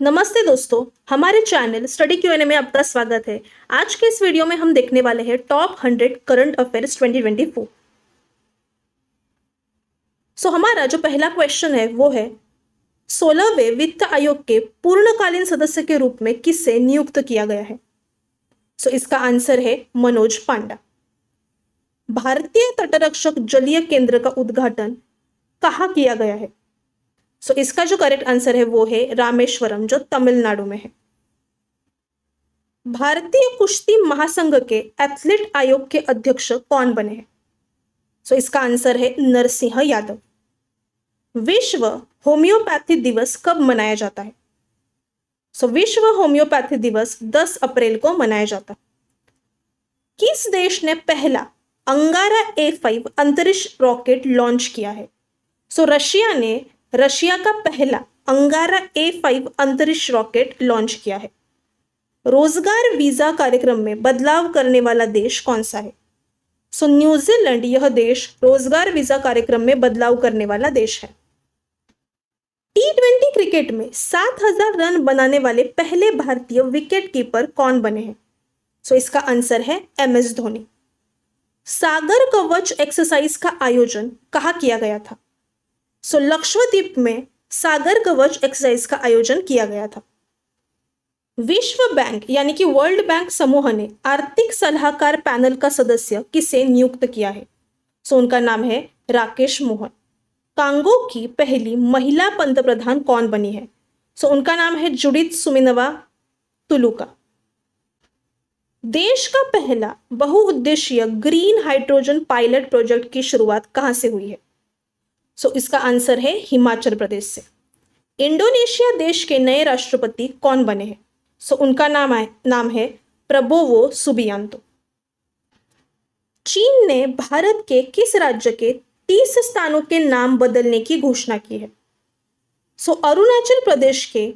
नमस्ते दोस्तों, हमारे चैनल स्टडी क्यूएनए में आपका स्वागत है। आज के इस वीडियो में हम देखने वाले हैं टॉप 100 करंट अफेयर्स 2024। हमारा जो पहला क्वेश्चन है वो है 16वें वित्त आयोग के पूर्णकालीन सदस्य के रूप में किसे नियुक्त किया गया है। इसका आंसर है मनोज पांडा। भारतीय तटरक्षक जलीय केंद्र का उद्घाटन कहाँ किया गया है। इसका जो करेक्ट आंसर है वो है रामेश्वरम, जो तमिलनाडु में है। भारतीय कुश्ती महासंघ के एथलीट आयोग के अध्यक्ष कौन बने हैं। इसका आंसर है नरसिंह यादव। विश्व होम्योपैथी दिवस कब मनाया जाता है। विश्व होम्योपैथी दिवस 10 अप्रैल को मनाया जाता है। किस देश ने पहला अंगारा A5 अंतरिक्ष रॉकेट लॉन्च किया है। रशिया ने रशिया का पहला अंगारा A5 अंतरिक्ष रॉकेट लॉन्च किया है। रोजगार वीजा कार्यक्रम में बदलाव करने वाला देश कौन सा है। न्यूजीलैंड यह देश रोजगार वीजा कार्यक्रम में बदलाव करने वाला देश है। T20 क्रिकेट में 7000 रन बनाने वाले पहले भारतीय विकेट कीपर कौन बने हैं। इसका आंसर है MS धोनी। सागर कवच एक्सरसाइज का आयोजन कहाँ किया गया था। लक्षद्वीप में सागर कवच एक्सरसाइज का आयोजन किया गया था। विश्व बैंक यानी कि वर्ल्ड बैंक समूह ने आर्थिक सलाहकार पैनल का सदस्य किसे नियुक्त किया है। उनका नाम है राकेश मोहन। कांगो की पहली महिला पंतप्रधान कौन बनी है। उनका नाम है जुडिथ सुमिनवा तुलुका। देश का पहला बहुउद्देशीय ग्रीन हाइड्रोजन पायलट प्रोजेक्ट की शुरुआत कहां से हुई है। इसका आंसर है हिमाचल प्रदेश से। इंडोनेशिया देश के नए राष्ट्रपति कौन बने हैं। उनका नाम है प्रबोवो सुबियांतो। चीन ने भारत के किस राज्य के 30 स्थानों के नाम बदलने की घोषणा की है। अरुणाचल प्रदेश के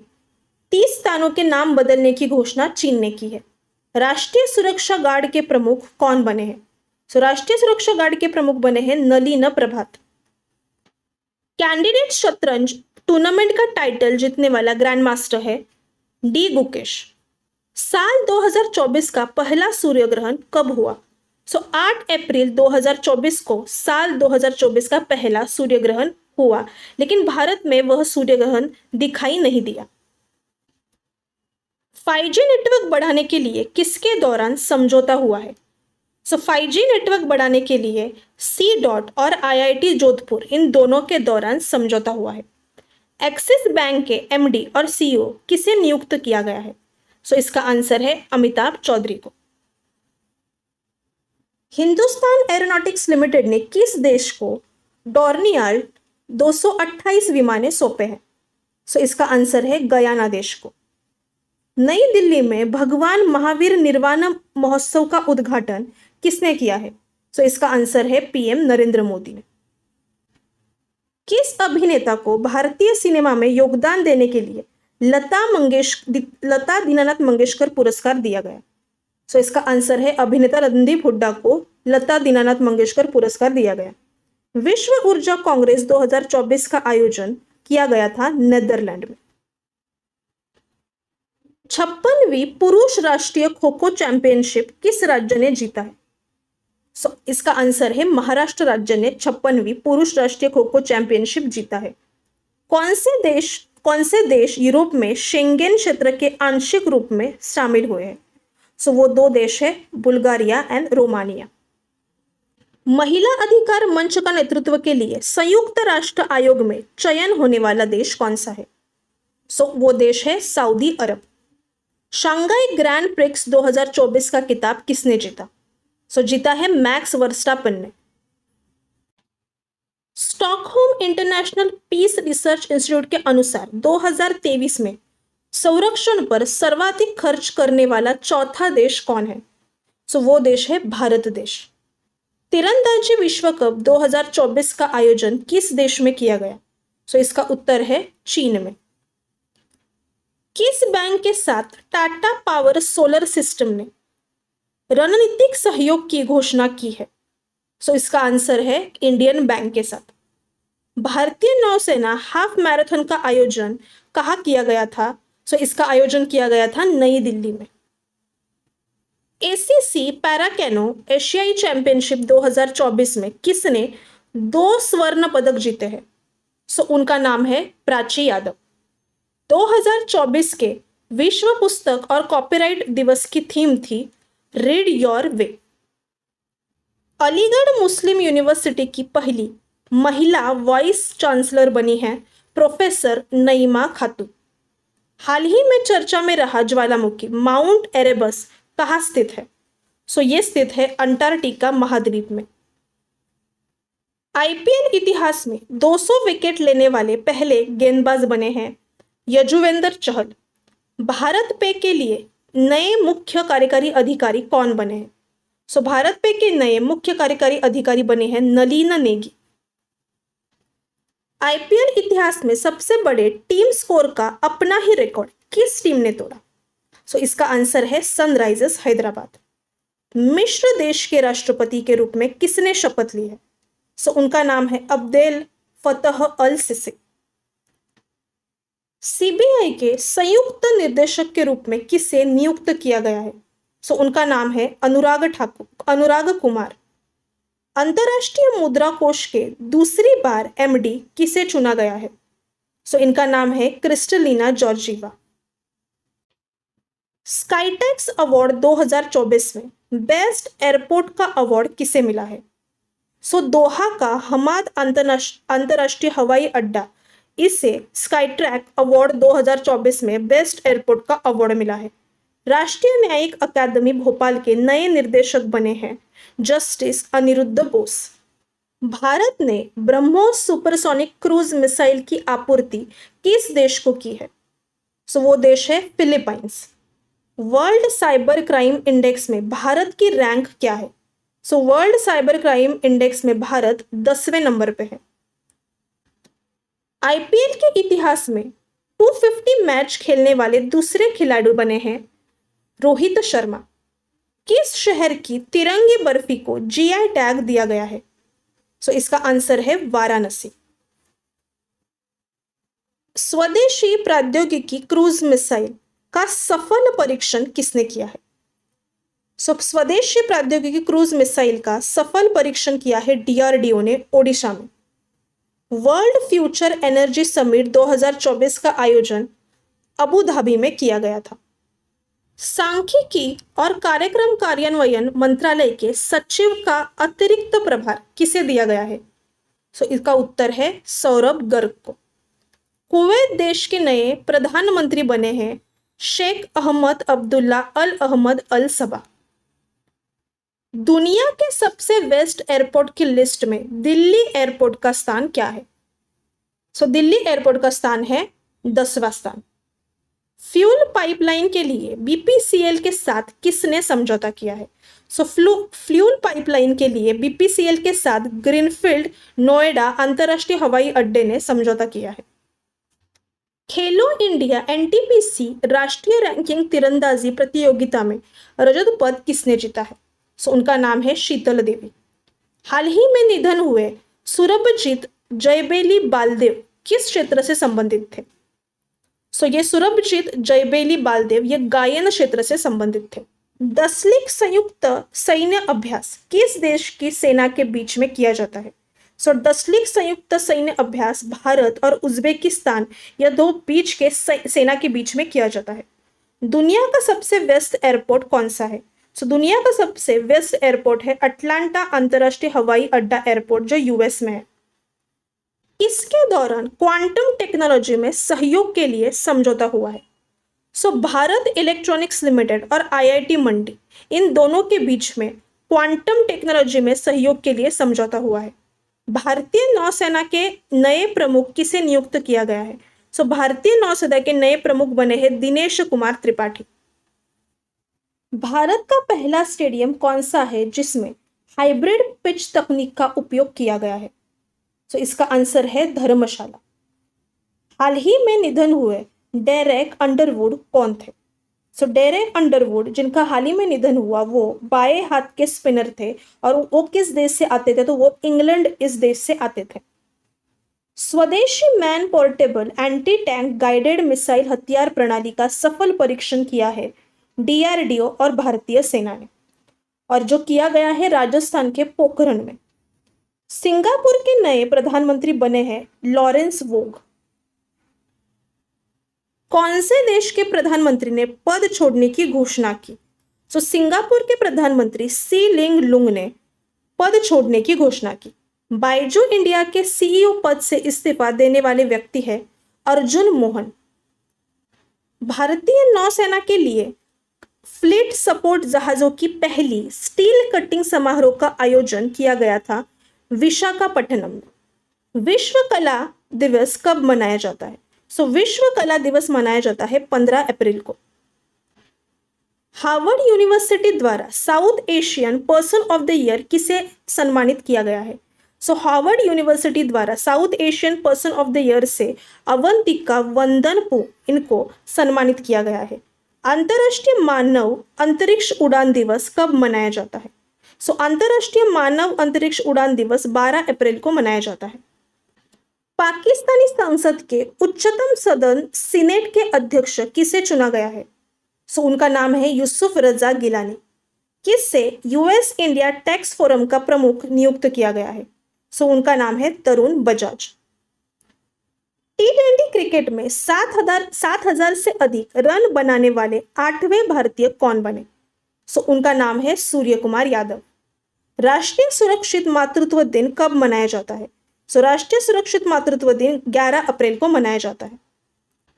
30 स्थानों के नाम बदलने की घोषणा चीन ने की है। राष्ट्रीय सुरक्षा गार्ड के प्रमुख कौन बने हैं। राष्ट्रीय सुरक्षा गार्ड के प्रमुख बने हैं नलिन प्रभात। कैंडिडेट शतरंज टूर्नामेंट का टाइटल जीतने वाला ग्रैंड मास्टर है डी गुकेश। साल 2024 का पहला सूर्य ग्रहण कब हुआ। 8 अप्रैल 2024 को साल 2024 का पहला सूर्य ग्रहण हुआ, लेकिन भारत में वह सूर्य ग्रहण दिखाई नहीं दिया। 5G नेटवर्क बढ़ाने के लिए किसके दौरान समझौता हुआ है। 5G नेटवर्क बढ़ाने के लिए C-DOT और IIT जोधपुर इन दोनों के दौरान समझौता हुआ है। एक्सिस बैंक के MD और CEO किसे नियुक्त किया गया है। इसका आंसर है अमिताभ चौधरी को। हिंदुस्तान एरोनॉटिक्स लिमिटेड ने किस देश को डोर्नियर 228 विमाने सौंपे हैं। इसका आंसर है गयाना देश को। नई दिल्ली में भगवान महावीर निर्वाण महोत्सव का उद्घाटन किसने किया है। इसका आंसर है PM नरेंद्र मोदी ने। किस अभिनेता को भारतीय सिनेमा में योगदान देने के लिए लता दीनानाथ मंगेशकर पुरस्कार दिया गया। इसका आंसर है अभिनेता रणदीप हुड्डा को लता दीनानाथ मंगेशकर पुरस्कार दिया गया। विश्व ऊर्जा कांग्रेस 2024 का आयोजन किया गया था नेदरलैंड में। 56वीं पुरुष राष्ट्रीय खो खो चैंपियनशिप किस राज्य ने जीता है। इसका आंसर है महाराष्ट्र राज्य ने 56वीं पुरुष राष्ट्रीय खो खो चैंपियनशिप जीता है। कौन से देश यूरोप में शेंगेन क्षेत्र के आंशिक रूप में शामिल हुए हैं। वो दो देश है बुल्गारिया एंड रोमानिया। महिला अधिकार मंच का नेतृत्व के लिए संयुक्त राष्ट्र आयोग में चयन होने वाला देश कौन सा है। वो देश है सऊदी अरब। शंघाई ग्रैंड प्रिक्स 2024 का खिताब किसने जीता। जीता है मैक्स वर्स्टापन ने। Stockholm International Peace Research Institute के अनुसार 2023 में संरक्षण पर सर्वाधिक खर्च करने वाला चौथा देश कौन है। वो देश है भारत देश। तीरंदाजी विश्व कप 2024 का आयोजन किस देश में किया गया। इसका उत्तर है चीन में। किस बैंक के साथ टाटा पावर सोलर सिस्टम ने रणनीतिक सहयोग की घोषणा की है। इसका आंसर है इंडियन बैंक के साथ। भारतीय नौसेना हाफ मैराथन का आयोजन कहाँ किया गया था। सो इसका आयोजन किया गया था नई दिल्ली में। एसीसी पैरा कैनो एशियाई चैंपियनशिप 2024 में किसने 2 स्वर्ण पदक जीते हैं? सो उनका नाम है प्राची यादव। 2024 के विश्व पुस्तक और कॉपीराइट दिवस की थीम थी read your way. Aligarh Muslim university की पहली महिला वाइस चांसलर बनी है प्रोफेसर नईमा खातून। हाल ही में चर्चा में रहा ज्वालामुखी माउंट एरेबस कहाँ स्थित है? सो ये स्थित है अंटार्कटिका महाद्वीप में। आईपीएल इतिहास में 200 विकेट लेने वाले पहले गेंदबाज बने हैं यजुवेंद्र चहल। भारत पे के लिए नए मुख्य कार्यकारी अधिकारी कौन बने हैं? सो भारत पे के नए मुख्य कार्यकारी अधिकारी बने हैं नलिन नेगी। आईपीएल इतिहास में सबसे बड़े टीम स्कोर का अपना ही रिकॉर्ड किस टीम ने तोड़ा? सो इसका आंसर है सनराइजर्स हैदराबाद। मिस्र देश के राष्ट्रपति के रूप में किसने शपथ ली है? सो उनका नाम है Abdel Fattah al Sisi. CBI के संयुक्त निर्देशक के रूप में किसे नियुक्त किया गया है? सो उनका नाम है अनुराग कुमार। अंतरराष्ट्रीय मुद्रा कोष के दूसरी बार एमडी किसे चुना गया है? सो इनका नाम है क्रिस्टलिना जॉर्जीवा। स्काईटेक्स अवार्ड 2024 में बेस्ट एयरपोर्ट का अवार्ड किसे मिला है? सो दोहा का हमाद अंतरराष्ट्रीय हवाई अड्डा, इसे स्काईट्रैक अवार्ड 2024 में बेस्ट एयरपोर्ट का अवार्ड मिला है। राष्ट्रीय न्यायिक अकादमी भोपाल के नए निर्देशक बने हैं जस्टिस अनिरुद्ध बोस। भारत ने ब्रह्मोस सुपरसोनिक क्रूज मिसाइल की आपूर्ति किस देश को की है? सो वो देश है Philippines. World cyber crime index में भारत की रैंक क्या है? So world cyber crime index में भारत 10वें नंबर पे है। आईपीएल के इतिहास में 250 मैच खेलने वाले दूसरे खिलाड़ी बने हैं रोहित शर्मा। किस शहर की तिरंगी बर्फी को जीआई टैग दिया गया है? सो इसका आंसर है वाराणसी। स्वदेशी प्रौद्योगिकी क्रूज मिसाइल का सफल परीक्षण किसने किया है? सो स्वदेशी प्रौद्योगिकी क्रूज मिसाइल का सफल परीक्षण किया है डीआरडीओ ने ओडिशा में। वर्ल्ड फ्यूचर एनर्जी समिट 2024 का आयोजन अबू धाबी में किया गया था। सांख्यिकी और कार्यक्रम कार्यान्वयन मंत्रालय के सचिव का अतिरिक्त प्रभार किसे दिया गया है? सो इसका उत्तर है सौरभ गर्ग को। कुवैत देश के नए प्रधानमंत्री बने हैं शेख अहमद अब्दुल्ला अल अहमद अल सबा। दुनिया के सबसे बेस्ट एयरपोर्ट की लिस्ट में दिल्ली एयरपोर्ट का स्थान क्या है? सो दिल्ली एयरपोर्ट का स्थान है 10वां स्थान। फ्यूल पाइपलाइन के लिए बीपीसीएल के साथ किसने समझौता किया है? सो फ्यूल पाइपलाइन के लिए बीपीसीएल के साथ ग्रीनफील्ड नोएडा अंतरराष्ट्रीय हवाई अड्डे ने समझौता किया है। खेलो इंडिया एनटीपीसी राष्ट्रीय रैंकिंग तीरंदाजी प्रतियोगिता में रजत पद किसने जीता है? सो उनका नाम है शीतल देवी। हाल ही में निधन हुए सुरभजीत जयबेली बालदेव किस क्षेत्र से संबंधित थे? सो ये सुरभजीत जयबेली बालदेव ये गायन क्षेत्र से संबंधित थे। दसलिक संयुक्त सैन्य अभ्यास किस देश की सेना के बीच में किया जाता है? सो दसलिक संयुक्त सैन्य अभ्यास भारत और उज्बेकिस्तान या दो बीच के सेना के बीच में किया जाता है। दुनिया का सबसे व्यस्त एयरपोर्ट कौन सा है? सो दुनिया का सबसे व्यस्त एयरपोर्ट है अटलांटा अंतरराष्ट्रीय हवाई अड्डा एयरपोर्ट जो यूएस में है। इसके दौरान क्वांटम टेक्नोलॉजी में सहयोग के लिए समझौता हुआ है। सो भारत इलेक्ट्रॉनिक्स लिमिटेड और आईआईटी मंडी इन दोनों के बीच में क्वांटम टेक्नोलॉजी में सहयोग के लिए समझौता हुआ है। भारतीय नौसेना के नए प्रमुख किसे नियुक्त किया गया है? सो भारतीय नौसेना के नए प्रमुख बने हैं दिनेश कुमार त्रिपाठी। भारत का पहला स्टेडियम कौन सा है जिसमें हाइब्रिड पिच तकनीक का उपयोग किया गया है? सो इसका आंसर है धर्मशाला। हाल ही में निधन हुए डेरेक अंडरवुड कौन थे? सो डेरेक अंडरवुड जिनका हाल ही में निधन हुआ वो बाएं हाथ के स्पिनर थे और वो किस देश से आते थे? तो वो इंग्लैंड इस देश से आते थे। स्वदेशी man portable anti tank guided missile हथियार प्रणाली का सफल परीक्षण किया है डीआरडीओ और भारतीय सेना ने, और जो किया गया है राजस्थान के पोखरण में। सिंगापुर के नए प्रधानमंत्री बने हैं लॉरेंस वोग। कौन से देश के प्रधानमंत्री ने पद छोड़ने की घोषणा की? तो सिंगापुर के प्रधानमंत्री सी लिंग लुंग ने पद छोड़ने की घोषणा की। बाइजू इंडिया के सीईओ पद से इस्तीफा देने वाले व्यक्ति है अर्जुन मोहन। भारतीय नौसेना के लिए फ्लीट सपोर्ट जहाजों की पहली स्टील कटिंग समारोह का आयोजन किया गया था विशाखापट्टनम में। विश्व कला दिवस कब मनाया जाता है? विश्व कला दिवस मनाया जाता है 15 अप्रैल को। हार्वर्ड यूनिवर्सिटी द्वारा south Asian person of the year किसे सम्मानित किया गया है? हार्वर्ड यूनिवर्सिटी द्वारा south Asian person of the year से अवंतिका वंदनपु इनको सम्मानित किया गया है। अंतर्राष्ट्रीय मानव अंतरिक्ष उड़ान दिवस कब मनाया जाता है? अंतर्राष्ट्रीय मानव अंतरिक्ष उड़ान दिवस 12 अप्रैल को मनाया जाता है। पाकिस्तानी संसद के उच्चतम सदन सीनेट के अध्यक्ष किसे चुना गया है? उनका नाम है यूसुफ रजा गिलानी। किससे यूएस इंडिया टैक्स फोरम का प्रमुख नियुक्त किया गया है? उनका नाम है तरुण बजाज। टी20 क्रिकेट में 7,000 से अधिक रन बनाने वाले 8वें भारतीय कौन बने? उनका नाम है सूर्य कुमार यादव। राष्ट्रीय सुरक्षित मातृत्व दिन कब मनाया जाता है? राष्ट्रीय सुरक्षित मातृत्व दिन 11 अप्रैल को मनाया जाता है।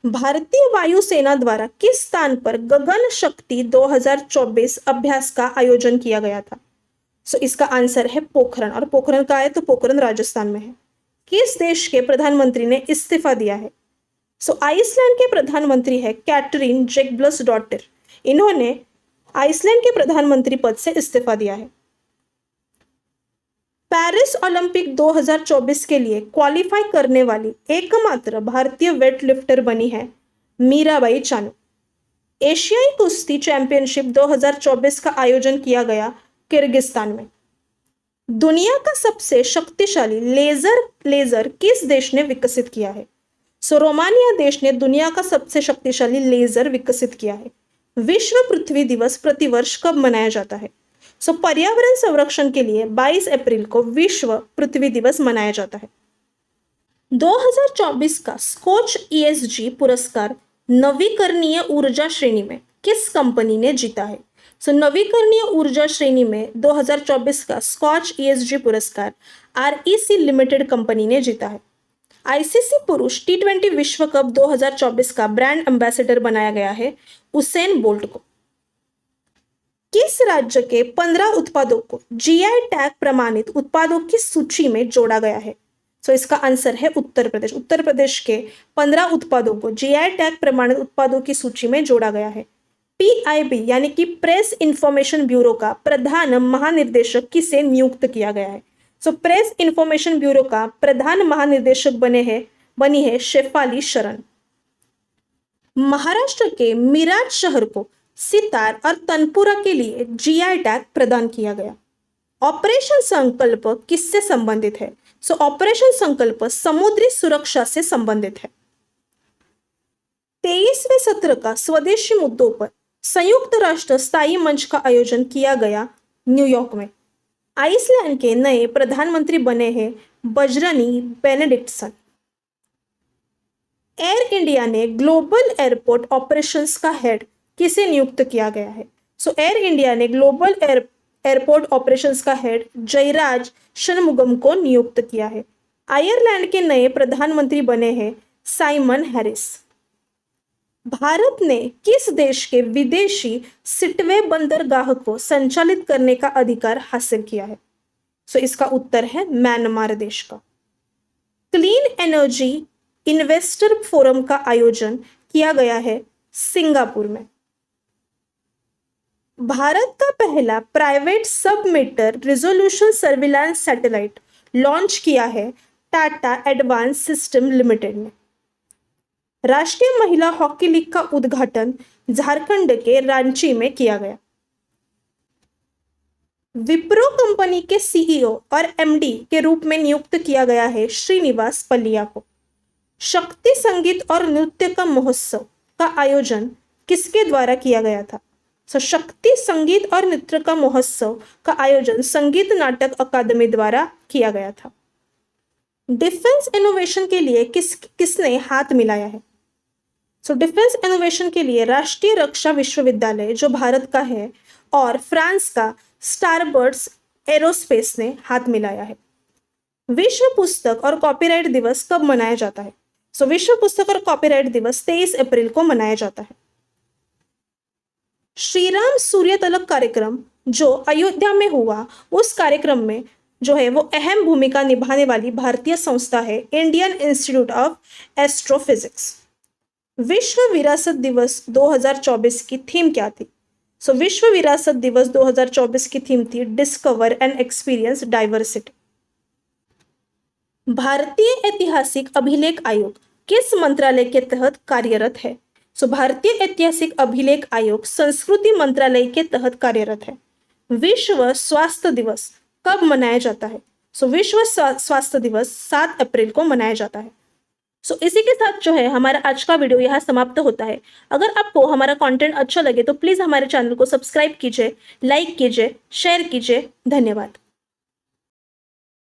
भारतीय वायुसेना द्वारा किस स्थान पर गगन शक्ति 2024 अभ्यास का आयोजन किया गया था? इसका आंसर है पोखरण, और पोखरण का है तो पोखरण राजस्थान में है। किस देश के प्रधानमंत्री ने इस्तीफा दिया है? आइसलैंड के प्रधानमंत्री है कैटरीन जेकब्लसडॉटर। इन्होंने आइसलैंड के प्रधानमंत्री पद से इस्तीफा दिया है। पेरिस ओलंपिक 2024 के लिए क्वालिफाई करने वाली एकमात्र भारतीय वेटलिफ्टर बनी है मीराबाई चानू। एशियाई कुश्ती चैंपियनशिप 2024 का आयोजन किया गया किर्गिस्तान में। दुनिया का सबसे शक्तिशाली लेजर किस देश ने विकसित किया है? रोमानिया देश ने दुनिया का सबसे शक्तिशाली लेजर विकसित किया है। विश्व पृथ्वी दिवस प्रतिवर्ष कब मनाया जाता है? पर्यावरण संरक्षण के लिए 22 अप्रैल को विश्व पृथ्वी दिवस मनाया जाता है। 2024 का स्कॉच ESG पुरस्कार नवीकरणीय ऊर्जा श्रेणी में किस कंपनी ने जीता है? नवीकरणीय ऊर्जा श्रेणी में 2024 का स्कॉच ESG पुरस्कार REC लिमिटेड कंपनी ने जीता है। आईसीसी पुरुष T20 विश्व कप 2024 का ब्रांड एम्बेसडर बनाया गया है उसेन बोल्ट को। किस राज्य के 15 उत्पादों को GI टैग प्रमाणित उत्पादों की सूची में जोड़ा गया है? इसका आंसर है उत्तर प्रदेश। उत्तर प्रदेश के 15 उत्पादों को GI टैग प्रमाणित उत्पादों की सूची में जोड़ा गया है। PIB यानी कि प्रेस इंफॉर्मेशन ब्यूरो का प्रधान महानिर्देशक किसे नियुक्त किया गया है? प्रेस इंफॉर्मेशन ब्यूरो का प्रधान महानिर्देशक बनी है शेफाली शरण। महाराष्ट्र के मिराज शहर को सितार और तनपुरा के लिए GI टैग प्रदान किया गया। ऑपरेशन संकल्प किससे संबंधित है? ऑपरेशन संकल्प समुद्री सुरक्षा से संबंधित है। 23वें सत्र का स्वदेशी मुद्दों पर संयुक्त राष्ट्र स्थायी मंच का आयोजन किया गया न्यूयॉर्क में। आइसलैंड के नए प्रधानमंत्री बने हैं बजरनी बेनेडिक्टसन। एयर इंडिया ने ग्लोबल एयरपोर्ट ऑपरेशंस का हेड किसे नियुक्त किया गया है? एयर इंडिया ने ग्लोबल एयरपोर्ट ऑपरेशंस का हेड जयराज षणमुगम को नियुक्त किया है। आयरलैंड के नए प्रधानमंत्री बने हैं साइमन हैरिस। भारत ने किस देश के विदेशी सिटवे बंदरगाह को संचालित करने का अधिकार हासिल किया है? इसका उत्तर है म्यांमार देश का। क्लीन एनर्जी इन्वेस्टर फोरम का आयोजन किया गया है सिंगापुर में। भारत का पहला private sub meter resolution surveillance satellite launch किया है टाटा एडवांस सिस्टम लिमिटेड ने। राष्ट्रीय महिला हॉकी लीग का उद्घाटन झारखंड के रांची में किया गया। विप्रो कंपनी के सीईओ और एमडी के रूप में नियुक्त किया गया है श्रीनिवास पल्लिया को। शक्ति संगीत और नृत्य का महोत्सव का आयोजन किसके द्वारा किया गया था? शक्ति संगीत और नृत्य का महोत्सव का आयोजन संगीत नाटक अकादमी द्वारा किया गया था। डिफेंस इनोवेशन के लिए किसने हाथ मिलाया है? डिफेंस इनोवेशन के लिए राष्ट्रीय रक्षा विश्वविद्यालय जो भारत का है और फ्रांस का स्टारबर्ड्स एरोस्पेस ने हाथ मिलाया है। विश्व पुस्तक और कॉपीराइट दिवस कब मनाया जाता है? विश्व पुस्तक और कॉपीराइट दिवस 23 अप्रैल को मनाया जाता है। श्रीराम सूर्य तलक कार्यक्रम जो अयोध्या में हुआ, उस कार्यक्रम में जो है वो अहम भूमिका निभाने वाली भारतीय संस्था है इंडियन इंस्टीट्यूट ऑफ एस्ट्रोफिजिक्स। विश्व विरासत दिवस 2024 की थीम क्या थी? विश्व विरासत दिवस 2024 की थीम थी डिस्कवर एंड एक्सपीरियंस डाइवर्सिटी। भारतीय ऐतिहासिक अभिलेख आयोग किस मंत्रालय के तहत कार्यरत है? भारतीय ऐतिहासिक अभिलेख आयोग संस्कृति मंत्रालय के तहत कार्यरत है। विश्व स्वास्थ्य दिवस कब मनाया जाता है? विश्व स्वास्थ्य दिवस 7 अप्रैल को मनाया जाता है। इसी के साथ जो है हमारा आज का वीडियो यहाँ समाप्त होता है। अगर आपको हमारा कंटेंट अच्छा लगे तो प्लीज़ हमारे चैनल को सब्सक्राइब कीजिए, लाइक कीजिए, शेयर कीजिए। धन्यवाद।